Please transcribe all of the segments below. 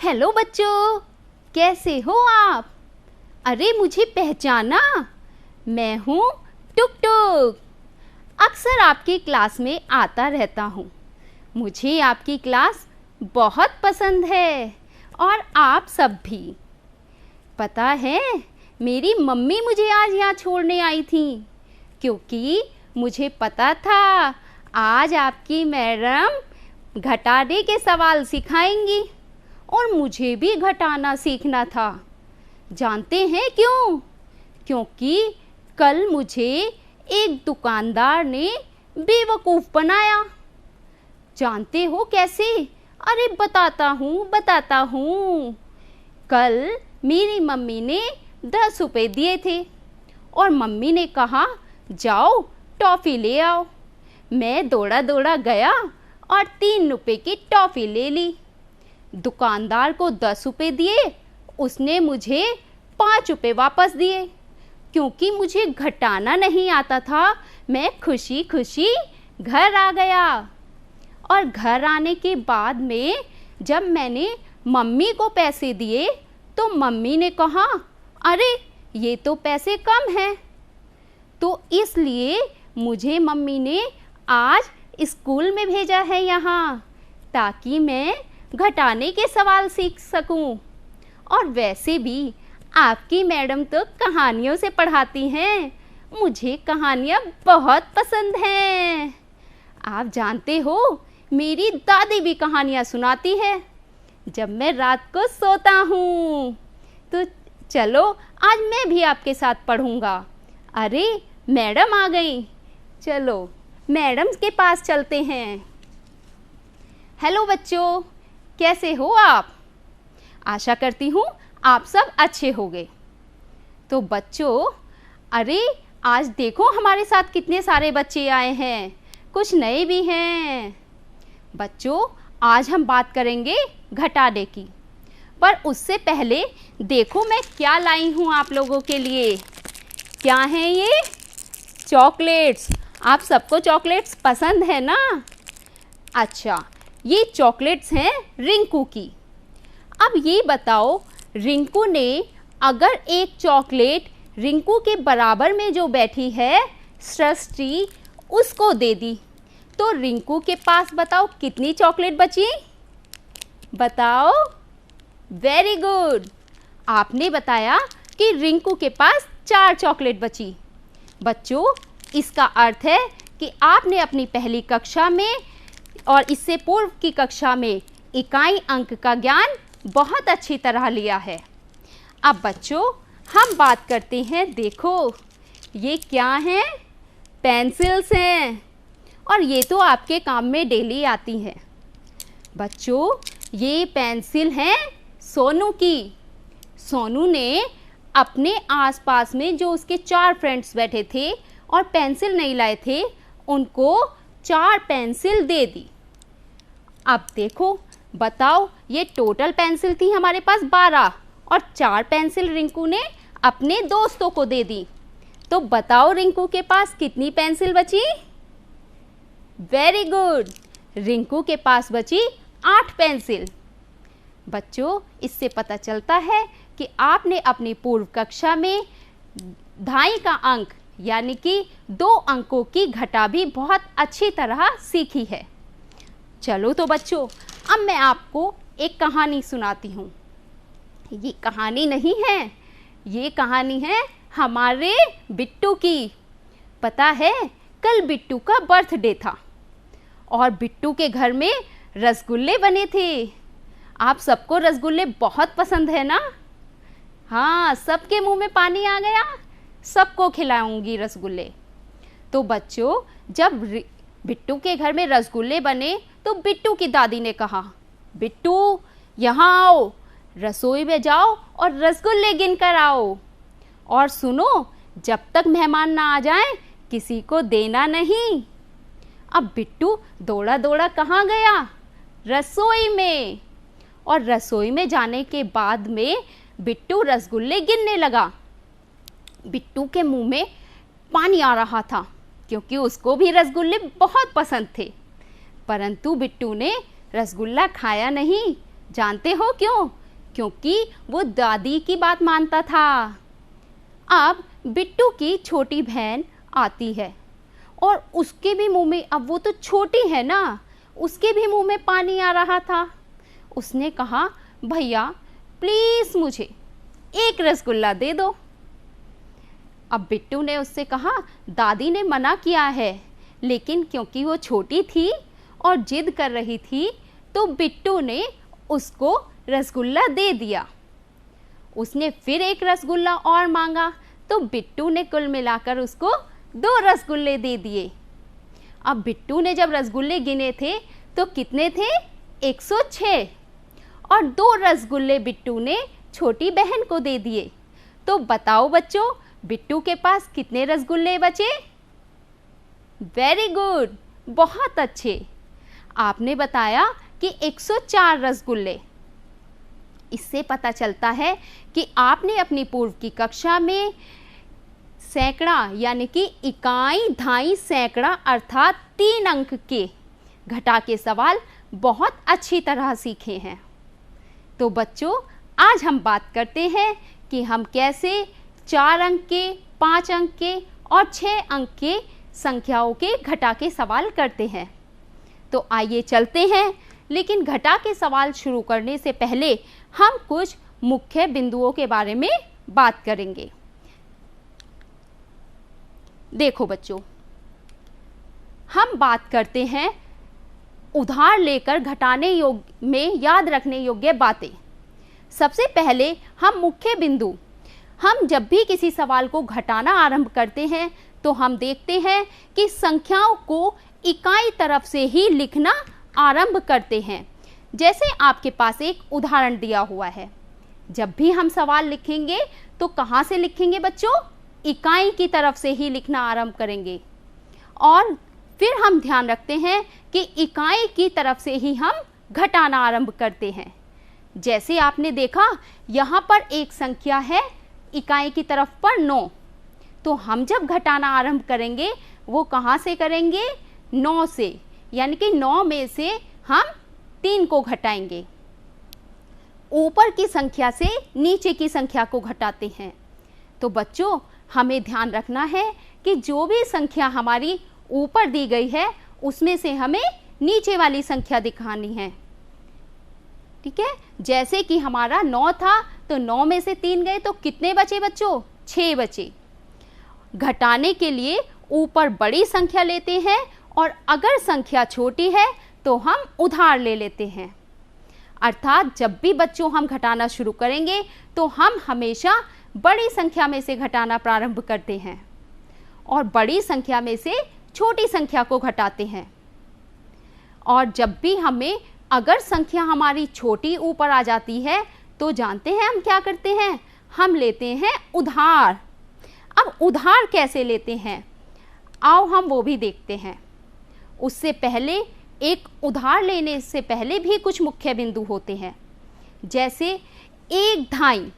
Hello बच्चों, कैसे हो आप? अरे मुझे पहचाना? मैं हूँ टुक टुक। अक्सर आपकी क्लास में आता रहता हूँ। मुझे आपकी क्लास बहुत पसंद है और आप सब भी। पता है, मेरी मम्मी मुझे आज यहाँ छोड़ने आई थी क्योंकि मुझे पता था आज आपकी मैडम घटाने के सवाल सिखाएंगी और मुझे भी घटाना सीखना था। जानते हैं क्यों? क्योंकि कल मुझे एक दुकानदार ने बेवकूफ़ बनाया। जानते हो कैसे? अरे बताता हूँ। कल मेरी मम्मी ने 10 रुपये दिए थे और मम्मी ने कहा जाओ टॉफ़ी ले आओ। मैं दौड़ा दौड़ा गया और 3 रुपये की टॉफ़ी ले ली। दुकानदार को 10 रुपये दिए, उसने मुझे 5 रुपये वापस दिए। क्योंकि मुझे घटाना नहीं आता था, मैं खुशी खुशी घर आ गया। और घर आने के बाद में जब मैंने मम्मी को पैसे दिए तो मम्मी ने कहा अरे ये तो पैसे कम हैं। तो इसलिए मुझे मम्मी ने आज स्कूल में भेजा है यहाँ, ताकि मैं घटाने के सवाल सीख सकूं। और वैसे भी आपकी मैडम तो कहानियों से पढ़ाती हैं। मुझे कहानियाँ बहुत पसंद हैं। आप जानते हो, मेरी दादी भी कहानियाँ सुनाती है जब मैं रात को सोता हूँ। तो चलो आज मैं भी आपके साथ पढ़ूँगा। अरे मैडम आ गई, चलो मैडम के पास चलते हैं। हेलो बच्चों, कैसे हो आप? आशा करती हूँ आप सब अच्छे होंगे। तो बच्चों, अरे आज देखो हमारे साथ कितने सारे बच्चे आए हैं, कुछ नए भी हैं। बच्चों, आज हम बात करेंगे घटाने की, पर उससे पहले देखो मैं क्या लाई हूँ आप लोगों के लिए। क्या हैं ये? चॉकलेट्स। आप सबको चॉकलेट्स पसंद है ना? अच्छा, ये चॉकलेट्स हैं रिंकू की। अब ये बताओ, रिंकू ने अगर एक चॉकलेट रिंकू के बराबर में जो बैठी है सृष्टि, उसको दे दी, तो रिंकू के पास बताओ कितनी चॉकलेट बची? बताओ। वेरी गुड, आपने बताया कि रिंकू के पास 4 चॉकलेट बची। बच्चों, इसका अर्थ है कि आपने अपनी पहली कक्षा में और इससे पूर्व की कक्षा में इकाई अंक का ज्ञान बहुत अच्छी तरह लिया है। अब बच्चों, हम बात करते हैं। देखो ये क्या हैं? पेंसिल्स हैं और ये तो आपके काम में डेली आती हैं। बच्चों, ये पेंसिल हैं सोनू की। सोनू ने अपने आसपास में जो उसके 4 फ्रेंड्स बैठे थे और पेंसिल नहीं लाए थे, उनको 4 पेंसिल दे दी। अब देखो, बताओ, ये टोटल पेंसिल थी हमारे पास 12 और 4 पेंसिल रिंकू ने अपने दोस्तों को दे दी। तो बताओ रिंकू के पास कितनी पेंसिल बची? वेरी गुड, रिंकू के पास बची 8 पेंसिल। बच्चों, इससे पता चलता है कि आपने अपनी पूर्व कक्षा में ढाई का अंक यानी कि 2 अंकों की घटा भी बहुत अच्छी तरह सीखी है। चलो तो बच्चों, अब मैं आपको एक कहानी सुनाती हूँ। ये कहानी नहीं है, ये कहानी है हमारे बिट्टू की। पता है, कल बिट्टू का बर्थडे था और बिट्टू के घर में रसगुल्ले बने थे। आप सबको रसगुल्ले बहुत पसंद है ना? हाँ, सबके मुंह में पानी आ गया। सबको खिलाऊंगी रसगुल्ले। तो बच्चों, जब बिट्टू के घर में रसगुल्ले बने तो बिट्टू की दादी ने कहा, बिट्टू यहाँ आओ, रसोई में जाओ और रसगुल्ले गिन कर आओ। और सुनो, जब तक मेहमान ना आ जाएं, किसी को देना नहीं। अब बिट्टू दौड़ा दौड़ा कहाँ गया? रसोई में। और रसोई में जाने के बाद में बिट्टू रसगुल्ले गिनने लगा। बिट्टू के मुंह में पानी आ रहा था क्योंकि उसको भी रसगुल्ले बहुत पसंद थे। परंतु बिट्टू ने रसगुल्ला खाया नहीं, जानते हो क्यों? क्योंकि वो दादी की बात मानता था। अब बिट्टू की छोटी बहन आती है और उसके भी मुंह में, अब वो तो छोटी है ना, उसके भी मुंह में पानी आ रहा था। उसने कहा, भैया प्लीज़ मुझे एक रसगुल्ला दे दो। अब बिट्टू ने उससे कहा, दादी ने मना किया है, लेकिन क्योंकि वो छोटी थी और जिद कर रही थी तो बिट्टू ने उसको रसगुल्ला दे दिया। उसने फिर एक रसगुल्ला और मांगा तो बिट्टू ने कुल मिलाकर उसको 2 रसगुल्ले दे दिए। अब बिट्टू ने जब रसगुल्ले गिने थे तो कितने थे? 106, और 2 रसगुल्ले बिट्टू ने छोटी बहन को दे दिए। तो बताओ बच्चों, बिट्टू के पास कितने रसगुल्ले बचे? वेरी गुड, बहुत अच्छे। आपने बताया कि 104 रसगुल्ले। इससे पता चलता है कि आपने अपनी पूर्व की कक्षा में सैकड़ा यानी कि इकाई, दहाई, सैकड़ा अर्थात 3 अंक के घटा के सवाल बहुत अच्छी तरह सीखे हैं। तो बच्चों, आज हम बात करते हैं कि हम कैसे 4 अंक के, 5 अंक के और 6 अंक के संख्याओं के घटा के सवाल करते हैं। तो आइए चलते हैं, लेकिन घटा के सवाल शुरू करने से पहले हम कुछ मुख्य बिंदुओं के बारे में बात करेंगे। देखो बच्चों, हम बात करते हैं उधार लेकर घटाने योग्य में याद रखने योग्य बातें। सबसे पहले हम मुख्य बिंदु, हम जब भी किसी सवाल को घटाना आरंभ करते हैं तो हम देखते हैं कि संख्याओं को इकाई तरफ से ही लिखना आरंभ करते हैं। जैसे आपके पास एक उदाहरण दिया हुआ है, जब भी हम सवाल लिखेंगे तो कहाँ से लिखेंगे बच्चों? इकाई की तरफ से ही लिखना आरंभ करेंगे, और फिर हम ध्यान रखते हैं कि इकाई की तरफ से ही हम घटाना आरंभ करते हैं। जैसे आपने देखा, यहाँ पर एक संख्या है इकाई की तरफ पर 9, तो हम जब घटाना आरंभ करेंगे वो कहाँ से करेंगे? 9 से, यानी कि 9 में से हम 3 को घटाएंगे। ऊपर की संख्या से नीचे की संख्या को घटाते हैं। तो बच्चों, हमें ध्यान रखना है कि जो भी संख्या हमारी ऊपर दी गई है उसमें से हमें नीचे वाली संख्या दिखानी है। ठीक है, जैसे कि हमारा 9 था तो 9 में से 3 गए तो कितने बचे बच्चों? 6 बचे। घटाने के लिए ऊपर बड़ी संख्या लेते हैं और अगर संख्या छोटी है तो हम उधार ले लेते हैं। अर्थात जब भी बच्चों हम घटाना शुरू करेंगे तो हम हमेशा बड़ी संख्या में से घटाना प्रारंभ करते हैं और बड़ी संख्या में से छोटी संख्या को घटाते हैं। और जब भी हमें अगर संख्या हमारी छोटी ऊपर आ जाती है तो जानते हैं हम क्या करते हैं? हम लेते हैं उधार। अब उधार कैसे लेते हैं, आओ हम वो भी देखते हैं। उससे पहले, एक उधार लेने से पहले भी कुछ मुख्य बिंदु होते हैं। जैसे 1 दहाई।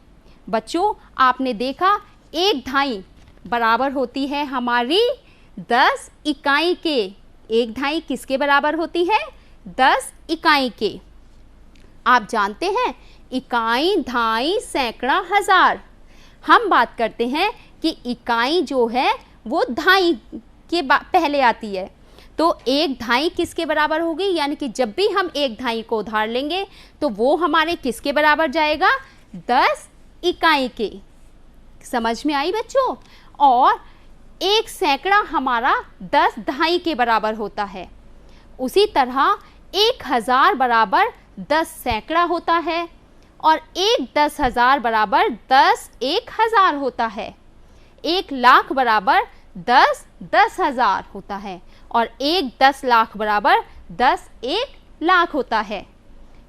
बच्चों, आपने देखा 1 दहाई बराबर होती है हमारी 10 इकाई के। 1 दहाई किसके बराबर होती है? 10 इकाई के। आप जानते हैं इकाई, दहाई, सैकड़ा, हजार। हम बात करते हैं कि इकाई जो है वो दहाई के पहले आती है। तो 1 दहाई किसके बराबर होगी? यानी कि जब भी हम 1 दहाई को उधार लेंगे तो वो हमारे किसके बराबर जाएगा? 10 इकाई के। समझ में आई बच्चों? और 1 सैकड़ा हमारा 10 दहाई के बराबर होता है। उसी तरह 1000 बराबर 10 सैकड़ा होता है और 1 10,000 बराबर 10 1000 होता है। 1 लाख बराबर 10 10,000 होता है और 1 10 लाख बराबर 10 1 लाख होता है।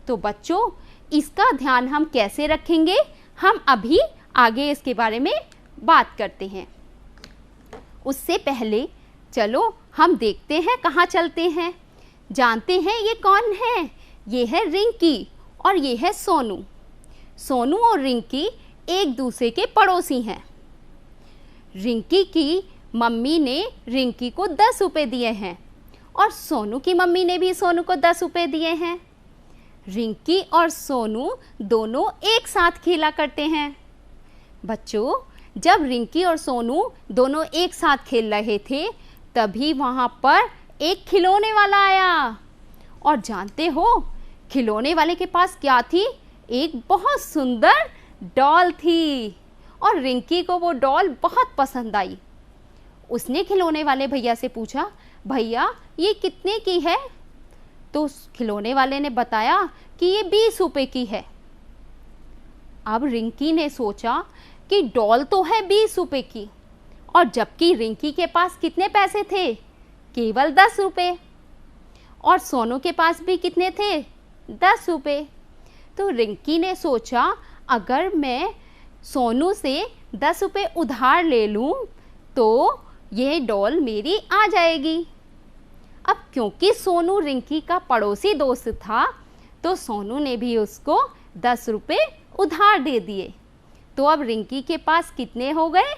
तो बच्चों, इसका ध्यान हम कैसे रखेंगे, हम अभी आगे इसके बारे में बात करते हैं। उससे पहले चलो हम देखते हैं कहाँ चलते हैं। जानते हैं ये कौन है? ये है रिंकी और ये है सोनू। सोनू और रिंकी एक दूसरे के पड़ोसी हैं। रिंकी की मम्मी ने रिंकी को 10 रुपये दिए हैं और सोनू की मम्मी ने भी सोनू को 10 रुपये दिए हैं। रिंकी और सोनू दोनों एक साथ खेला करते हैं। बच्चों, जब रिंकी और सोनू दोनों एक साथ खेल रहे थे तभी वहाँ पर एक खिलौने वाला आया। और जानते हो खिलौने वाले के पास क्या थी? एक बहुत सुंदर डॉल थी और रिंकी को वो डॉल बहुत पसंद आई। उसने खिलौने वाले भैया से पूछा, भैया ये कितने की है? तो खिलौने वाले ने बताया कि ये 20 रुपए की है। अब रिंकी ने सोचा कि डॉल तो है 20 रुपए की, और जबकि रिंकी के पास कितने पैसे थे? केवल 10 रुपए। और सोनू के पास भी कितने थे? 10 रुपए। तो रिंकी ने सोचा अगर मैं सोनू से 10 रुपए उधार ले लूं तो ये डॉल मेरी आ जाएगी। अब क्योंकि सोनू रिंकी का पड़ोसी दोस्त था तो सोनू ने भी उसको 10 रुपए उधार दे दिए। तो अब रिंकी के पास कितने हो गए?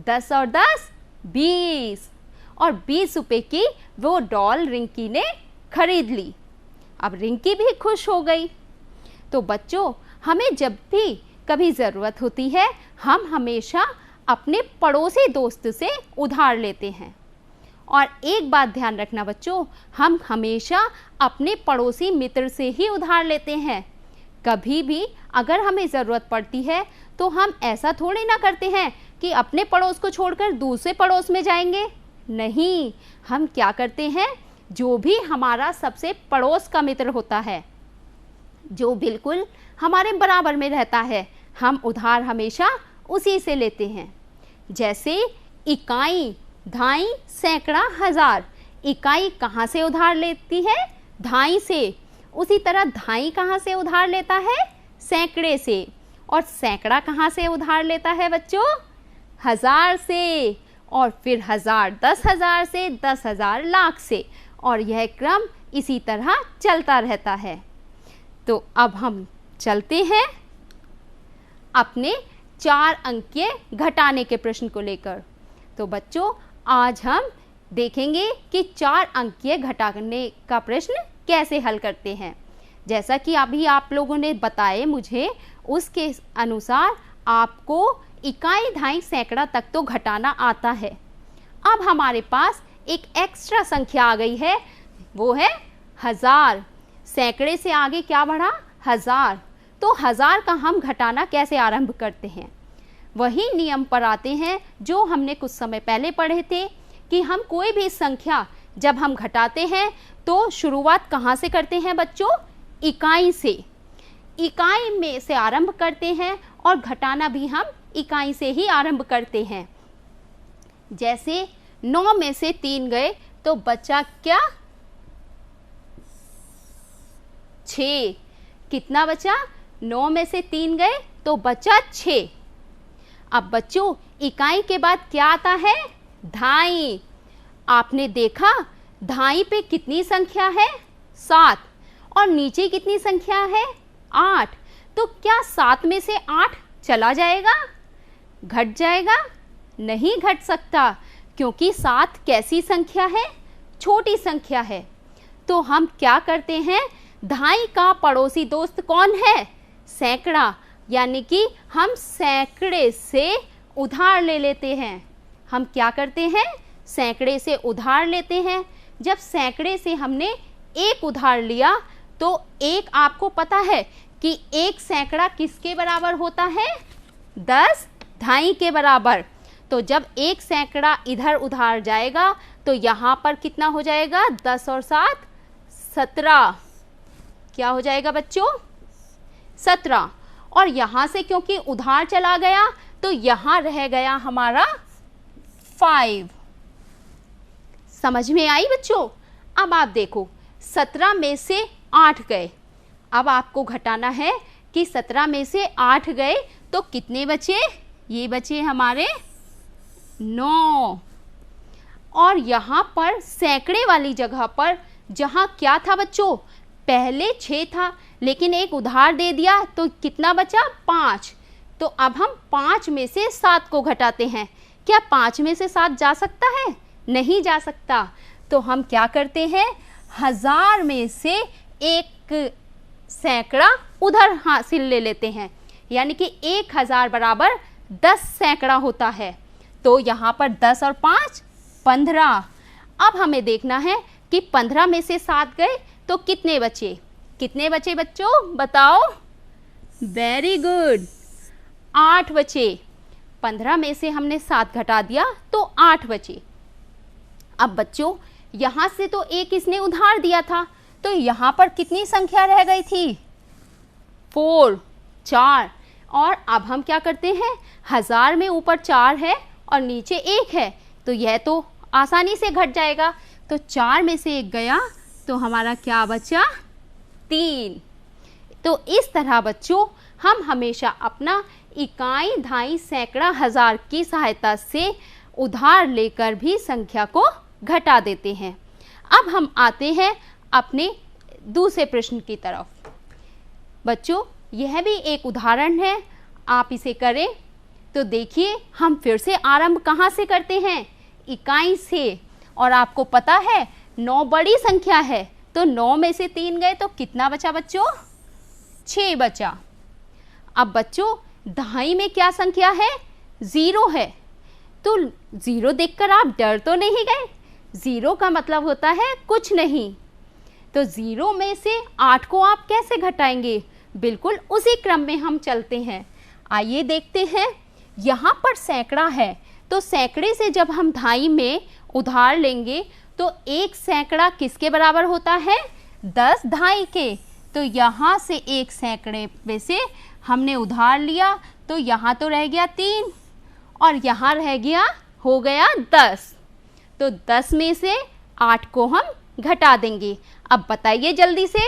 10 और 10 20, और 20 रुपए की वो डॉल रिंकी ने खरीद ली। अब रिंकी भी खुश हो गई। तो बच्चों, हमें जब भी कभी ज़रूरत होती है हम हमेशा अपने पड़ोसी दोस्त से उधार लेते हैं। और एक बात ध्यान रखना बच्चों, हम हमेशा अपने पड़ोसी मित्र से ही उधार लेते हैं। कभी भी अगर हमें ज़रूरत पड़ती है तो हम ऐसा थोड़ी ना करते हैं कि अपने पड़ोस को छोड़कर दूसरे पड़ोस में जाएंगे। नहीं, हम क्या करते हैं, जो भी हमारा सबसे पड़ोस का मित्र होता है, जो बिल्कुल हमारे बराबर में रहता है, हम उधार हमेशा उसी से लेते हैं। जैसे इकाई, ढाई, सैकड़ा, हजार। इकाई कहाँ से उधार लेती है? ढाई से। उसी तरह ढाई कहाँ से उधार लेता है? सैकड़े से। और सैकड़ा कहाँ से उधार लेता है बच्चों? हजार से। और फिर हजार 10,000 से, 10,000 लाख से, और यह क्रम इसी तरह चलता रहता है। तो अब हम चलते हैं अपने 4 अंकीय घटाने के प्रश्न को लेकर। तो बच्चों, आज हम देखेंगे कि 4 अंकीय घटाने का प्रश्न कैसे हल करते हैं। जैसा कि अभी आप लोगों ने बताए मुझे, उसके अनुसार आपको इकाई, ढाई, सैकड़ा तक तो घटाना आता है। अब हमारे पास एक एक्स्ट्रा संख्या आ गई है, वो है 1000। सैकड़े से आगे क्या बढ़ा? 1000। तो 1000 का हम घटाना कैसे आरंभ करते हैं? वही नियम पर आते हैं जो हमने कुछ समय पहले पढ़े थे कि हम कोई भी संख्या जब हम घटाते हैं तो शुरुआत कहाँ से करते हैं बच्चों? इकाई से। इकाई में से आरंभ करते हैं और घटाना भी हम इकाई से ही आरंभ करते हैं। जैसे 9 में से 3 गए तो बचा क्या? 6। कितना बचा? 9 में से 3 गए तो बचा 6। अब बच्चों, इकाई के बाद क्या आता है? ढाई। आपने देखा ढाई पे कितनी संख्या है? 7। और नीचे कितनी संख्या है? 8। तो क्या 7 में से 8 चला जाएगा? घट जाएगा? नहीं घट सकता, क्योंकि 7 कैसी संख्या है? छोटी संख्या है। तो हम क्या करते हैं? ढाई का पड़ोसी दोस्त कौन है? सैकड़ा। यानी कि हम सैकड़े से उधार ले लेते हैं। हम क्या करते हैं? सैकड़े से उधार लेते हैं। जब सैकड़े से हमने 1 उधार लिया तो 1 आपको पता है कि 1 सैकड़ा किसके बराबर होता है? 10 ढाई के बराबर। तो जब 1 सैकड़ा इधर उधार जाएगा तो यहाँ पर कितना हो जाएगा? 10 और 7 17। क्या हो जाएगा बच्चों? 17। और यहाँ से क्योंकि उधार चला गया तो यहाँ रह गया हमारा 5। समझ में आई बच्चों? अब आप देखो 17 में से 8 गए। अब आपको घटाना है कि 17 में से 8 गए तो कितने बचे? ये बचे हमारे 9। और यहाँ पर सैकड़े वाली जगह पर जहाँ क्या था बच्चों? पहले 6 था लेकिन 1 उधार दे दिया तो कितना बचा? 5। तो अब हम 5 में से 7 को घटाते हैं। क्या 5 में से 7 जा सकता है? नहीं जा सकता। तो हम क्या करते हैं? 1000 में से 1 सैकड़ा उधर हासिल ले लेते हैं, यानी कि 1000 बराबर 10 सैकड़ा होता है। तो यहाँ पर 10 और 5 15। अब हमें देखना है कि 15 में से 7 गए तो कितने बचे, कितने बचे बच्चों बताओ। वेरी गुड, 8 बचे। 15 में से हमने 7 घटा दिया तो 8 बचे। अब बच्चों यहाँ से तो एक इसने उधार दिया था, तो यहाँ पर कितनी संख्या रह गई थी, 4। और अब हम क्या करते हैं, 1000 में ऊपर 4 है और नीचे 1 है, तो यह तो आसानी से घट जाएगा। तो 4 में से 1 गया तो हमारा क्या बचा, 3। तो इस तरह बच्चों हम हमेशा अपना इकाई, दहाई, सैकड़ा, हजार की सहायता से उधार लेकर भी संख्या को घटा देते हैं। अब हम आते हैं अपने दूसरे प्रश्न की तरफ। बच्चों यह भी एक उदाहरण है, आप इसे करें तो देखिए हम फिर से आरंभ कहाँ से करते हैं, इकाई से। और आपको पता है 9 बड़ी संख्या है, तो 9 में से 3 गए तो कितना बचा बच्चों, 6 बचा। अब बच्चों दहाई में क्या संख्या है, 0 है। तो 0 देखकर आप डर तो नहीं गए, 0 का मतलब होता है कुछ नहीं। तो 0 में से 8 को आप कैसे घटाएंगे, बिल्कुल उसी क्रम में हम चलते हैं। आइए देखते हैं, यहाँ पर सैकड़ा है, तो सैकड़े से जब हम दहाई में उधार लेंगे तो 1 सैकड़ा किसके बराबर होता है, 10 दहाई के। तो यहाँ से 1 सैकड़े में से हमने उधार लिया तो यहाँ तो रह गया 3 और यहाँ रह गया, हो गया 10। तो 10 में से 8 को हम घटा देंगे। अब बताइए जल्दी से,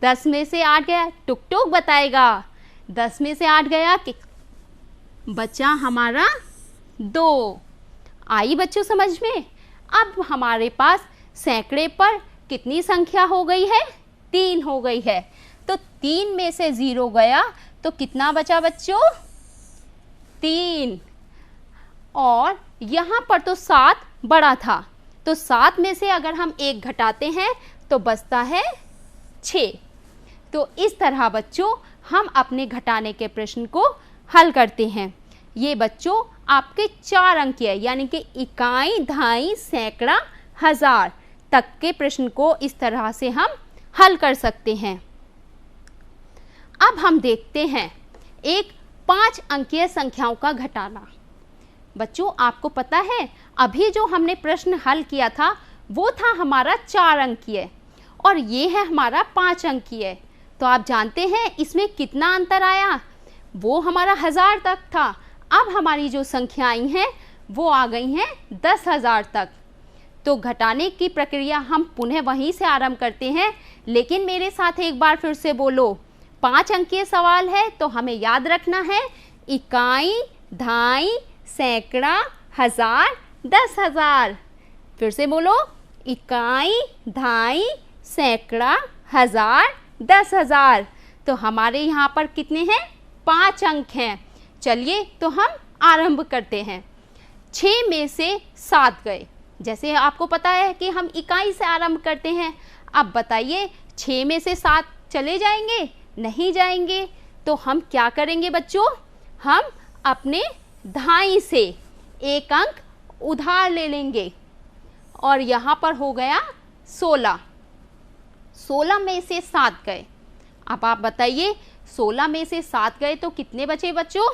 10 में से 8 गया, टुक टुक बताएगा। 10 में से 8 गया कि बचा हमारा 2। आई बच्चों समझ में। अब हमारे पास सैकड़े पर कितनी संख्या हो गई है, 3 हो गई है। तो 3 में से 0 गया तो कितना बचा बच्चों, 3। और यहाँ पर तो 7 बड़ा था, तो 7 में से अगर हम 1 घटाते हैं तो बचता है 6। तो इस तरह बच्चों हम अपने घटाने के प्रश्न को हल करते हैं। ये बच्चों आपके 4 अंक है, यानी कि इकाई, दहाई, सैकड़ा, हजार तक के प्रश्न को इस तरह से हम हल कर सकते हैं। अब हम देखते हैं एक 5 अंकीय संख्याओं का घटाना। बच्चों आपको पता है अभी जो हमने प्रश्न हल किया था वो था हमारा 4 अंकीय और ये है हमारा 5 अंकीय। तो आप जानते हैं इसमें कितना अंतर आया, वो हमारा 1000 तक था। अब हमारी जो संख्याएं हैं वो आ गई हैं 10,000 तक। तो घटाने की प्रक्रिया हम पुनः वहीं से आरंभ करते हैं, लेकिन मेरे साथ एक बार फिर से बोलो। 5 अंकीय सवाल है तो हमें याद रखना है इकाई, दहाई, सैकड़ा, हजार, 10,000। फिर से बोलो, इकाई, दहाई, सैकड़ा, हजार, 10,000। तो हमारे यहाँ पर कितने हैं, 5 अंक हैं। चलिए तो हम आरंभ करते हैं। 6 में से 7 गए, जैसे आपको पता है कि हम इकाई से आरंभ करते हैं। अब बताइए 6 में से 7 चले जाएंगे, नहीं जाएंगे। तो हम क्या करेंगे बच्चों, हम अपने दहाई से 1 अंक उधार ले लेंगे और यहाँ पर हो गया 16। 16 में से 7 गए। अब आप बताइए 16 में से 7 गए तो कितने बचे बच्चों,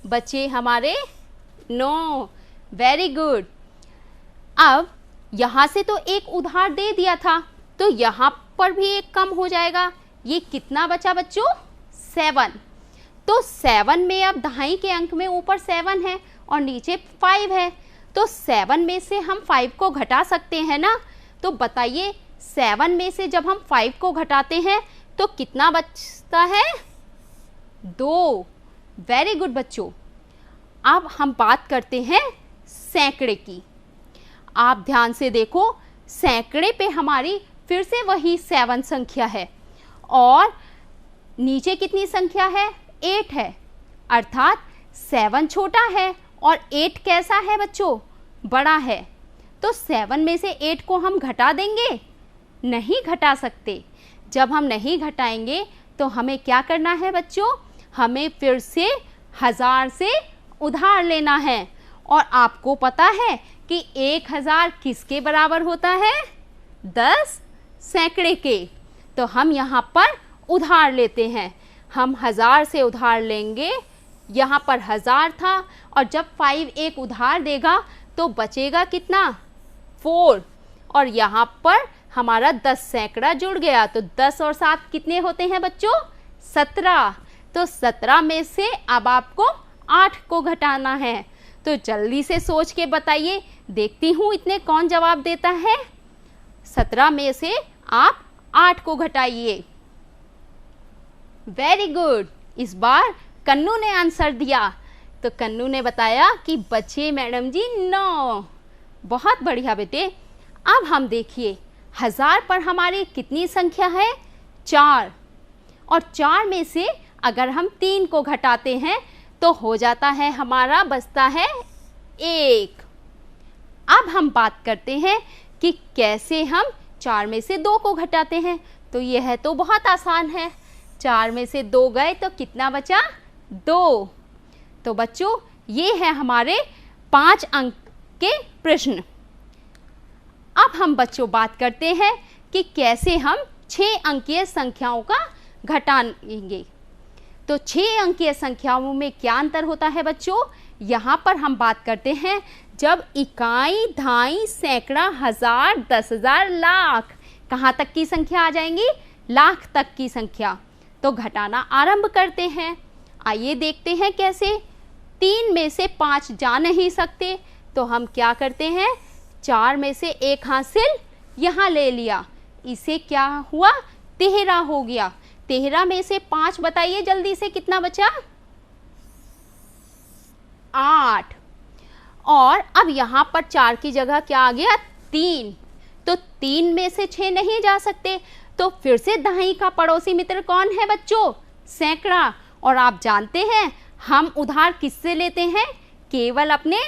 बचे हमारे 9। Very good. अब यहाँ से तो एक उधार दे दिया था तो यहाँ पर भी एक कम हो जाएगा। ये कितना बचा बच्चों, 7। तो 7 में अब दहाई के अंक में ऊपर 7 है और नीचे 5 है, तो 7 में से हम 5 को घटा सकते हैं ना। तो बताइए 7 में से जब हम 5 को घटाते हैं तो कितना बचता है, 2। वेरी गुड बच्चों। अब हम बात करते हैं सैकड़े की। आप ध्यान से देखो, सैकड़े पे हमारी फिर से वही 7 संख्या है और नीचे कितनी संख्या है, 8 है। अर्थात 7 छोटा है और 8 कैसा है बच्चों, बड़ा है। तो 7 में से 8 को हम घटा देंगे, नहीं घटा सकते। जब हम नहीं घटाएंगे तो हमें क्या करना है बच्चों, हमें फिर से 1000 से उधार लेना है। और आपको पता है कि 1000 किसके बराबर होता है, 10 सैकड़े के। तो हम यहाँ पर उधार लेते हैं, हम 1000 से उधार लेंगे, यहाँ पर 1000 था और जब 5 एक उधार देगा तो बचेगा कितना, 4, और यहाँ पर हमारा 10 सैकड़ा जुड़ गया, तो 10 और 7 कितने होते हैं बच्चों, 17। तो 17 में से अब आपको 8 को घटाना है। तो जल्दी से सोच के बताइए, देखती हूँ इतने कौन जवाब देता है। 17 में से आप 8 को घटाइए। वेरी गुड, इस बार कन्नू ने आंसर दिया। तो कन्नू ने बताया कि बचे मैडम जी 9। बहुत बढ़िया बेटे। अब हम देखिए 1000 पर हमारी कितनी संख्या है, 4, और 4 में से अगर हम 3 को घटाते हैं तो हो जाता है हमारा, बचता है 1। अब हम बात करते हैं कि कैसे हम 4 में से 2 को घटाते हैं। तो यह तो बहुत आसान है, 4 में से 2 गए तो कितना बचा, 2। तो बच्चों ये है हमारे 5 अंक के प्रश्न। अब हम बच्चों बात करते हैं कि कैसे हम 6 अंकीय संख्याओं का घटाएंगे। तो 6 अंकीय संख्याओं में क्या अंतर होता है बच्चों, यहाँ पर हम बात करते हैं जब इकाई, दहाई, सैकड़ा, 1000, 10,000, लाख, कहाँ तक की संख्या आ जाएंगी, लाख तक की संख्या। तो घटाना आरंभ करते हैं। आइए देखते हैं कैसे। 3 में से 5 जा नहीं सकते तो हम क्या करते हैं, 4 में से 1 हासिल यहाँ ले लिया, इसे क्या हुआ, 13 हो गया। 13 में से 5 बताइए जल्दी से कितना बचा, 8। और अब यहाँ पर 4 की जगह क्या आ गया, 3। तो 3 में से 6 नहीं जा सकते, तो फिर से दहाई का पड़ोसी मित्र कौन है बच्चों, सैकड़ा। और आप जानते हैं हम उधार किससे लेते हैं, केवल अपने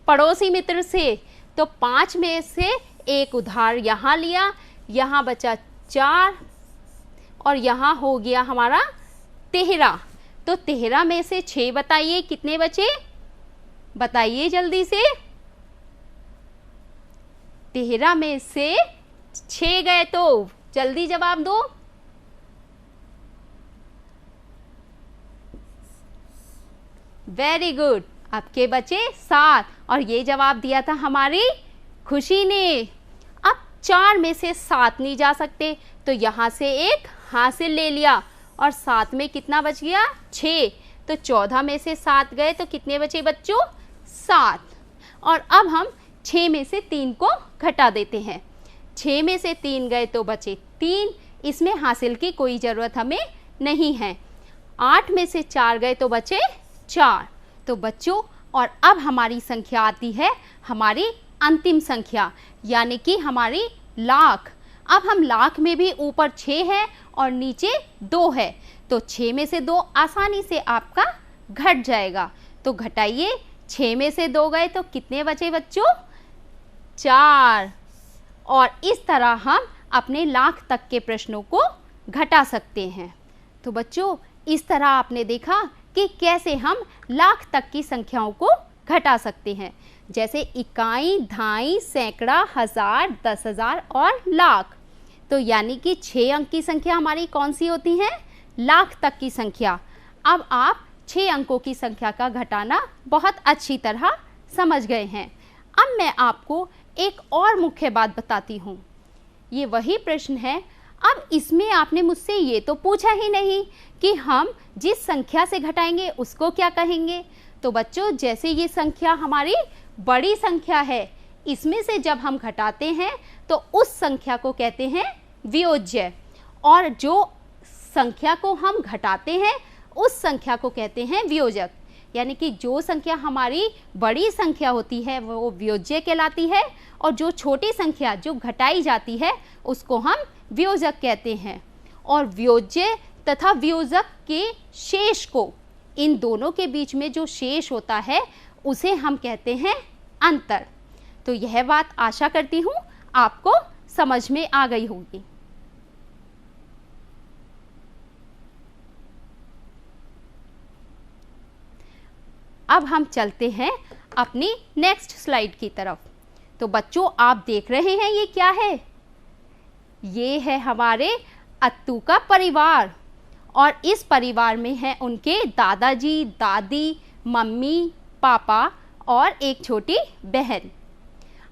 पड़ोसी मित्र से। तो 5 में से 1 उधार यहाँ लिया, यहाँ बचा 4 और यहाँ हो गया हमारा 13। तो 13 में से 6 बताइए कितने बचे, बताइए जल्दी से। 13 में से 6 गए तो जल्दी जवाब दो। वेरी गुड, आपके बचे 7 और ये जवाब दिया था हमारी खुशी ने। अब 4 में से 7 नहीं जा सकते तो यहाँ से 1 हासिल ले लिया और 7 में कितना बच गया, 6। तो 14 में से 7 गए तो कितने बचे बच्चों, 7। और अब हम 6 में से 3 को घटा देते हैं। 6 में से 3 गए तो बचे 3, इसमें हासिल की कोई ज़रूरत हमें नहीं है। 8 में से 4 गए तो बचे 4। तो बच्चों और अब हमारी संख्या आती है हमारी अंतिम संख्या, यानी कि हमारी लाख। अब हम लाख में भी ऊपर 6 है और नीचे 2 है, तो 6 में से 2 आसानी से आपका घट जाएगा। तो घटाइए, 6 में से 2 गए तो कितने बचे बच्चों, 4। और इस तरह हम अपने लाख तक के प्रश्नों को घटा सकते हैं। तो बच्चों इस तरह आपने देखा कि कैसे हम लाख तक की संख्याओं को घटा सकते हैं, जैसे इकाई, दहाई, सैकड़ा, 1000, 10,000 और लाख। तो यानी कि 6 अंक की संख्या हमारी कौन सी होती है, लाख तक की संख्या। अब आप 6 अंकों की संख्या का घटाना बहुत अच्छी तरह समझ गए हैं। अब मैं आपको एक और मुख्य बात बताती हूँ। ये वही प्रश्न है। अब इसमें आपने मुझसे ये तो पूछा ही नहीं कि हम जिस संख्या से घटाएंगे उसको क्या कहेंगे। तो बच्चों जैसे ये संख्या हमारी बड़ी संख्या है, इसमें से जब हम घटाते हैं तो उस संख्या को कहते हैं वियोज्य, और जो संख्या को हम घटाते हैं उस संख्या को कहते हैं वियोजक। यानी कि जो संख्या हमारी बड़ी संख्या होती है वो वियोज्य कहलाती है, और जो छोटी संख्या जो घटाई जाती है उसको हम वियोजक कहते हैं। और वियोज्य तथा वियोजक के शेष को, इन दोनों के बीच में जो शेष होता है उसे हम कहते हैं अंतर। तो यह बात आशा करती हूँ आपको समझ में आ गई होगी। अब हम चलते हैं अपनी नेक्स्ट स्लाइड की तरफ। तो बच्चों आप देख रहे हैं ये क्या है? ये है हमारे अत्तू का परिवार और इस परिवार में है उनके दादाजी, दादी, मम्मी, पापा और एक छोटी बहन।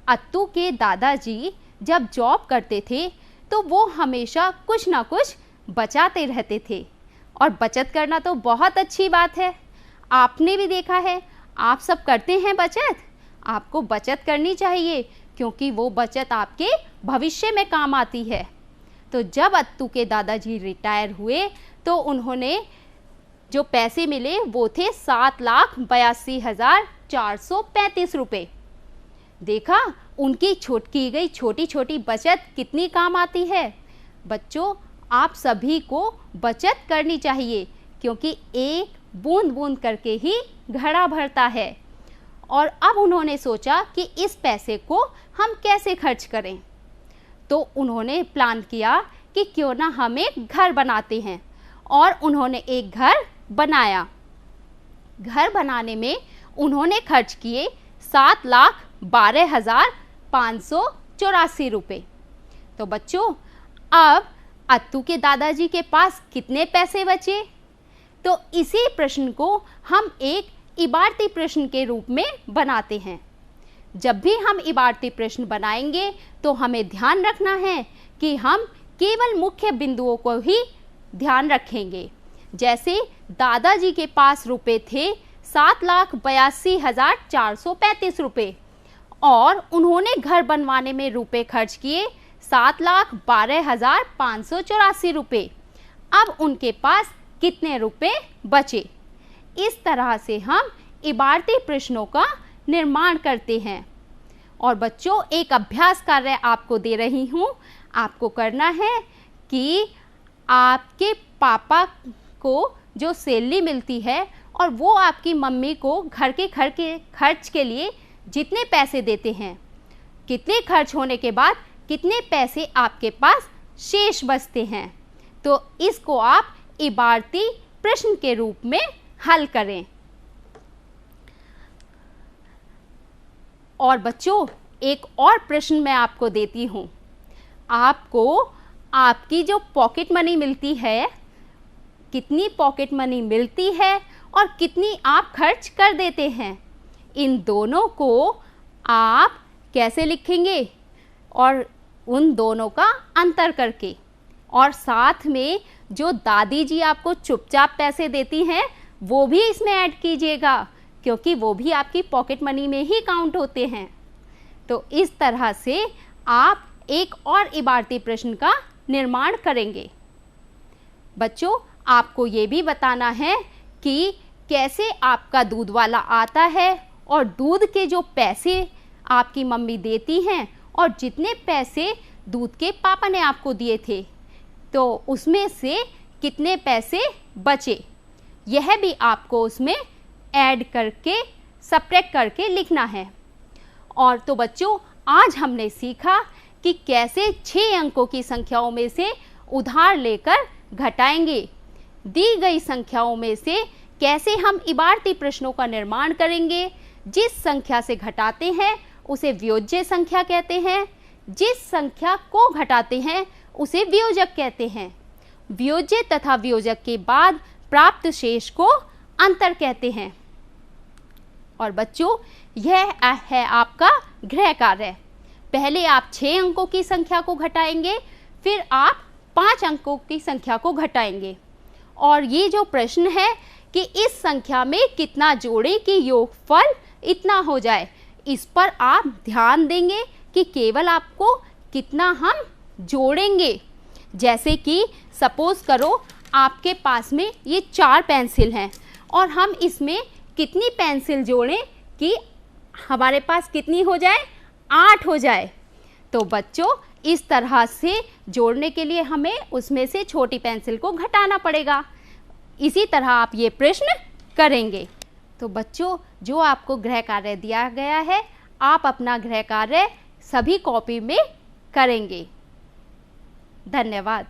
अत्तू के दादाजी जब जॉब करते थे तो वो हमेशा कुछ ना कुछ बचाते रहते थे और बचत करना तो बहुत अच्छी बात है। आपने भी देखा है, आप सब करते हैं बचत। आपको बचत करनी चाहिए क्योंकि वो बचत आपके भविष्य में काम आती है। तो जब अत्तू के दादाजी रिटायर हुए तो उन्होंने जो पैसे मिले वो थे 7,82,435 रुपये। देखा उनकी की गई छोटी छोटी बचत कितनी काम आती है। बच्चों आप सभी को बचत करनी चाहिए क्योंकि एक बूंद बूंद करके ही घड़ा भरता है। और अब उन्होंने सोचा कि इस पैसे को हम कैसे खर्च करें। तो उन्होंने प्लान किया कि क्यों ना हम एक घर बनाते हैं और उन्होंने एक घर बनाया। घर बनाने में उन्होंने खर्च किए 7,12,584 रुपये। तो बच्चों अब अत्तू के दादाजी के पास कितने पैसे बचे? तो इसी प्रश्न को हम एक इबारती प्रश्न के रूप में बनाते हैं। जब भी हम इबारती प्रश्न बनाएंगे तो हमें ध्यान रखना है कि हम केवल मुख्य बिंदुओं को ही ध्यान रखेंगे। जैसे दादाजी के पास रुपए थे 7,82,435 रुपये और उन्होंने घर बनवाने में रुपए खर्च किए 7,12,584 रुपये। अब उनके पास कितने रुपए बचे? इस तरह से हम इबारती प्रश्नों का निर्माण करते हैं। और बच्चों एक अभ्यास कार्य आपको दे रही हूँ। आपको करना है कि आपके पापा को जो सैलरी मिलती है और वो आपकी मम्मी को घर के खर्च के लिए जितने पैसे देते हैं, कितने खर्च होने के बाद कितने पैसे आपके पास शेष बचते हैं, तो इसको आप इबारती प्रश्न के रूप में हल करें। और बच्चों एक और प्रश्न मैं आपको देती हूँ। आपको आपकी जो पॉकेट मनी मिलती है, कितनी पॉकेट मनी मिलती है और कितनी आप खर्च कर देते हैं, इन दोनों को आप कैसे लिखेंगे और उन दोनों का अंतर करके। और साथ में जो दादी जी आपको चुपचाप पैसे देती हैं वो भी इसमें ऐड कीजिएगा क्योंकि वो भी आपकी पॉकेट मनी में ही काउंट होते हैं। तो इस तरह से आप एक और इबारती प्रश्न का निर्माण करेंगे। बच्चों आपको ये भी बताना है कि कैसे आपका दूध वाला आता है और दूध के जो पैसे आपकी मम्मी देती हैं और जितने पैसे दूध के पापा ने आपको दिए थे तो उसमें से कितने पैसे बचे, यह भी आपको उसमें ऐड करके सब्ट्रैक्ट करके लिखना है। और तो बच्चों आज हमने सीखा कि कैसे 6 अंकों की संख्याओं में से उधार लेकर घटाएंगे। दी गई संख्याओं में से कैसे हम इबारती प्रश्नों का निर्माण करेंगे। जिस संख्या से घटाते हैं उसे वियोज्य संख्या कहते हैं, जिस संख्या को घटाते हैं उसे वियोजक कहते हैं। वियोज्य तथा वियोजक के बाद प्राप्त शेष को अंतर कहते हैं। और बच्चों यह है आपका गृह कार्य। पहले आप 6 अंकों की संख्या को घटाएंगे, फिर आप 5 अंकों की संख्या को घटाएंगे। और ये जो प्रश्न है कि इस संख्या में कितना जोड़ें कि योगफल इतना हो जाए, इस पर आप ध्यान देंगे कि केवल आपको कितना हम जोड़ेंगे। जैसे कि सपोज करो आपके पास में ये 4 पेंसिल हैं और हम इसमें कितनी पेंसिल जोड़ें कि हमारे पास कितनी हो जाए, 8 हो जाए। तो बच्चों इस तरह से जोड़ने के लिए हमें उसमें से छोटी पेंसिल को घटाना पड़ेगा। इसी तरह आप ये प्रश्न करेंगे। तो बच्चों जो आपको गृह कार्य दिया गया है आप अपना गृह कार्य सभी कॉपी में करेंगे। धन्यवाद।